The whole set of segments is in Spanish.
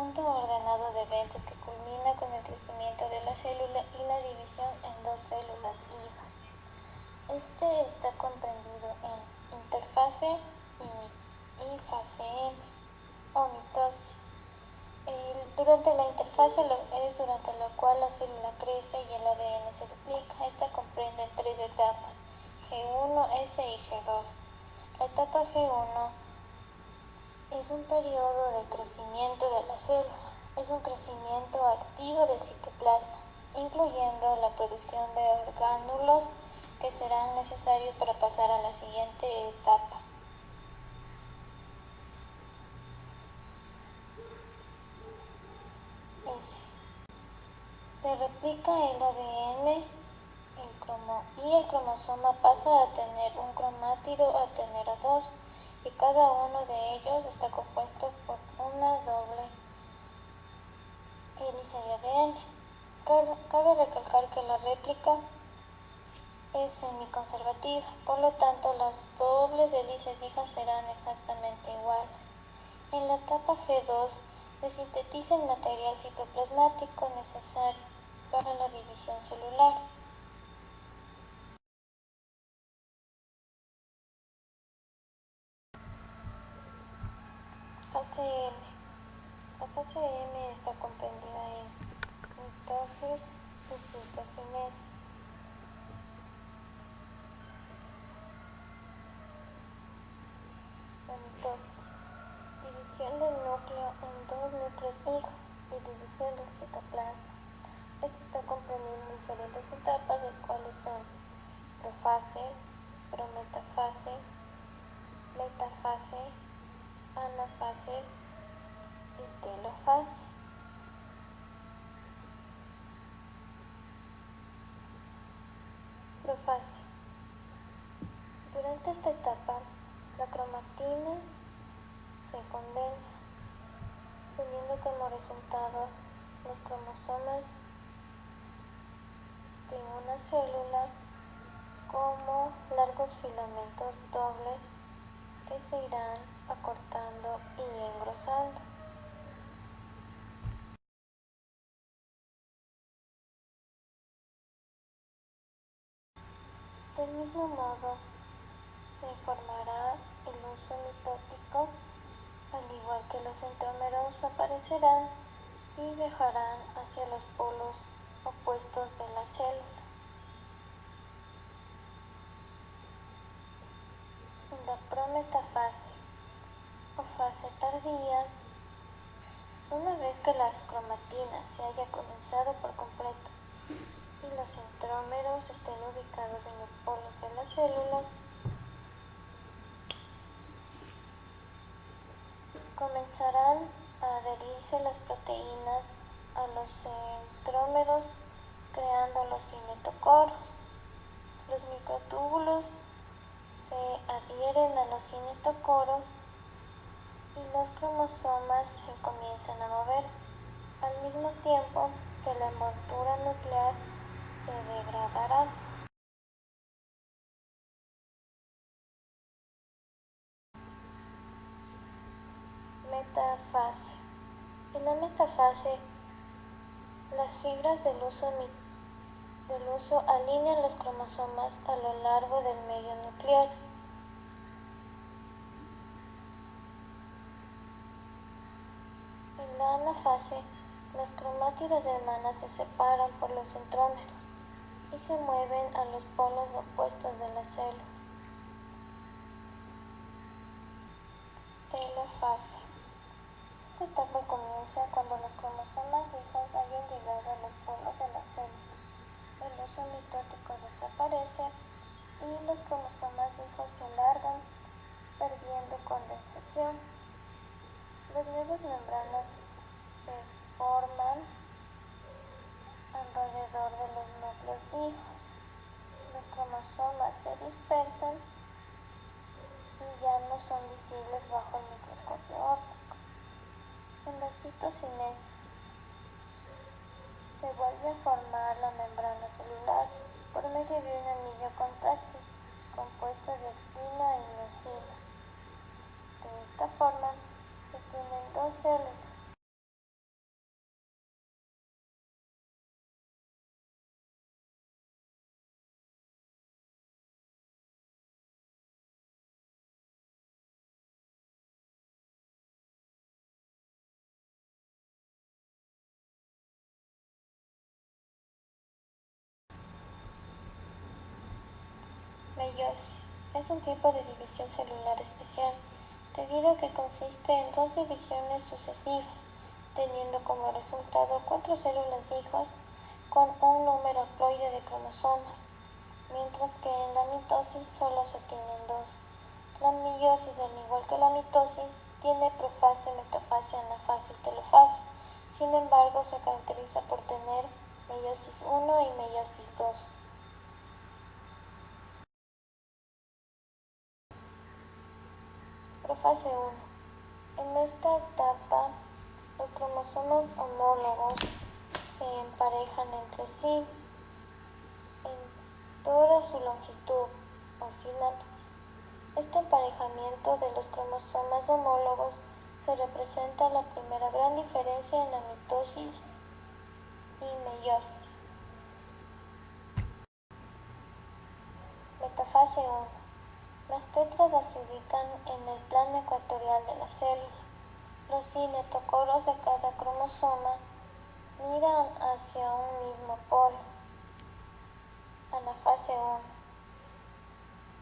conjunto ordenado de eventos que culmina con el crecimiento de la célula y la división en dos células hijas. Este está comprendido en interfase y fase M, o mitosis. Durante la interfase es durante la cual la célula crece y el ADN se duplica. Esta comprende tres etapas, G1, S y G2. La etapa G1 es un periodo de crecimiento de la célula. Es un crecimiento activo del citoplasma, incluyendo la producción de orgánulos que serán necesarios para pasar a la siguiente etapa. S. Se replica el ADN y el cromosoma pasa a tener un cromátido a tener a dos, y cada uno de ellos está compuesto por una doble hélice de ADN. Cabe recalcar que la réplica es semiconservativa, por lo tanto las dobles hélices hijas serán exactamente iguales. En la etapa G2 se sintetiza el material citoplasmático necesario para la división celular. Fase M. La fase M está comprendida en mitosis y citocinesis. La mitosis: división del núcleo en dos núcleos hijos y división del citoplasma. Esto está comprendido en diferentes etapas, las cuales son profase, prometafase, metafase, anafase y telofase. Profase: durante esta etapa, la cromatina se condensa, teniendo como resultado los cromosomas de una célula como largos filamentos dobles que se irán acortando y engrosando. Del mismo modo, se formará el uso mitótico, al igual que los centrómeros aparecerán y viajarán hacia los polos opuestos de la célula. En la prometafase o fase tardía, una vez que las cromatinas se haya condensado por completo y los centrómeros estén ubicados en los polos de la célula, comenzarán a adherirse las proteínas a los centrómeros, creando los cinetocoros. Los microtúbulos se adhieren a los cinetocoros y los cromosomas se comienzan a mover, al mismo tiempo que la envoltura nuclear se degradará. Metafase. En la metafase, las fibras del uso alinean los cromosomas a lo largo del medio nuclear. En la anafase, las cromátidas hermanas se separan por los centrómeros y se mueven a los polos opuestos de la célula. Telofase. Esta etapa comienza cuando los cromosomas hijos hayan llegado a los polos de la célula. El uso mitótico desaparece y los cromosomas hijos se alargan, perdiendo condensación. Las nuevas membranas se forman alrededor de los núcleos hijos. Los cromosomas se dispersan y ya no son visibles bajo el microscopio óptico. En la citocinesis se vuelve a formar la membrana celular por medio de un anillo contráctil compuesto de actina y miosina. De esta forma se tienen dos células, meiosis es un tipo de división celular especial, debido a que consiste en dos divisiones sucesivas, teniendo como resultado 4 células hijas con un número haploide de cromosomas, mientras que en la mitosis solo se tienen dos. La meiosis, al igual que la mitosis, tiene profase, metafase, anafase y telofase. Sin embargo, se caracteriza por tener meiosis 1 y meiosis 2. Profase 1. En esta etapa, los cromosomas homólogos se emparejan entre sí en toda su longitud o sinapsis. Este emparejamiento de los cromosomas homólogos se representa la primera gran diferencia en la mitosis y meiosis. Metafase 1. Las tétradas se ubican en el plano ecuatorial de la célula. Los cinetocoros de cada cromosoma miran hacia un mismo polo. Anafase 1.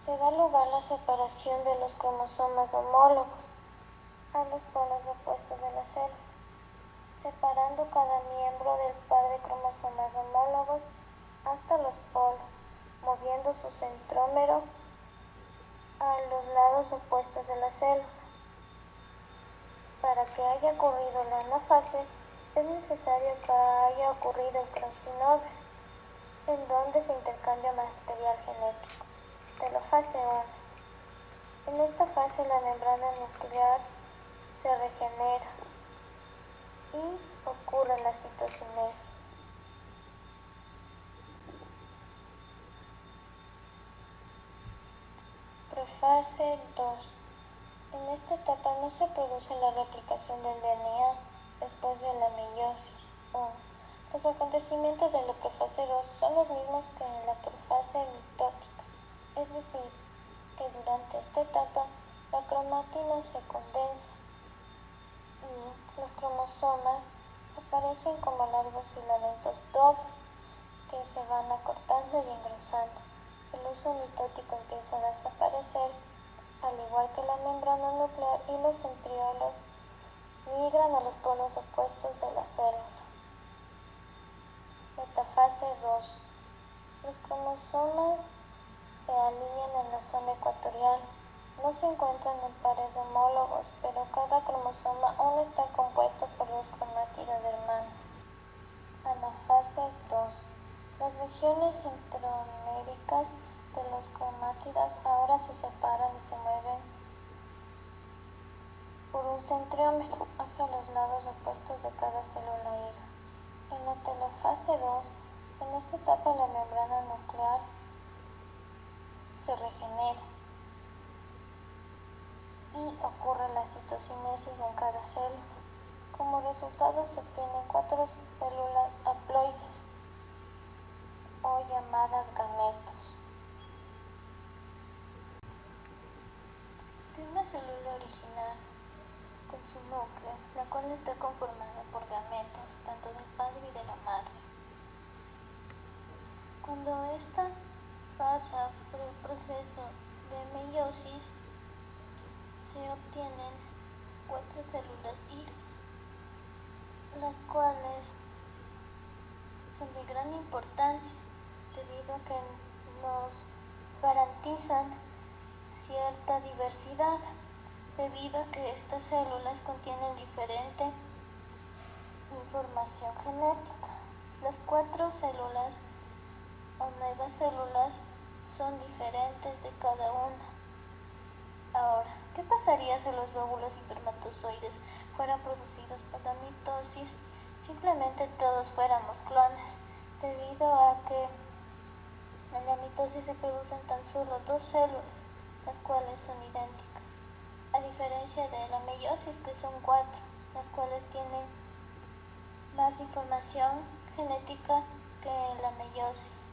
Se da lugar la separación de los cromosomas homólogos a los polos opuestos de la célula, separando cada miembro del par de cromosomas homólogos hasta los polos, moviendo su centrómero a los lados opuestos de la célula. Para que haya ocurrido la anafase, es necesario que haya ocurrido el crossing over, en donde se intercambia material genético. Telofase 1. En esta fase la membrana nuclear se regenera y ocurre la citocinesis. Profase 2. En esta etapa no se produce la replicación del DNA después de la meiosis 1. Los acontecimientos de la profase 2 son los mismos que en la profase mitótica, es decir, que durante esta etapa la cromatina se condensa y los cromosomas aparecen como largos filamentos dobles que se van acortando y engrosando. El uso mitótico empieza a desaparecer, al igual que la membrana nuclear, y los centriolos migran a los polos opuestos de la célula. Metafase 2. Los cromosomas se alinean en la zona ecuatorial. No se encuentran en pares homólogos, pero cada cromosoma aún está compuesto por dos cromátidas hermanas. Anafase 2. Las regiones centroméricas de los cromátidas ahora se separan y se mueven por un centrómero hacia los lados opuestos de cada célula hija. En la telofase 2, en esta etapa la membrana nuclear se regenera y ocurre la citocinesis en cada célula. Como resultado se obtienen 4 células haploides o llamadas gametos. De una célula original con su núcleo, la cual está conformada por gametos tanto del padre y de la madre. Cuando ésta pasa por el proceso de meiosis, se obtienen 4 células hijas, las cuales son de gran importancia debido a que nos garantizan cierta diversidad, debido a que estas células contienen diferente información genética. Las 4 células o nuevas células son diferentes de cada una. Ahora, ¿qué pasaría si los óvulos y espermatozoides fueran producidos por la mitosis? Simplemente todos fuéramos clones, debido a que en la mitosis se producen tan solo 2 células, las cuales son idénticas, a diferencia de la meiosis, que son 4, las cuales tienen más información genética que en la meiosis.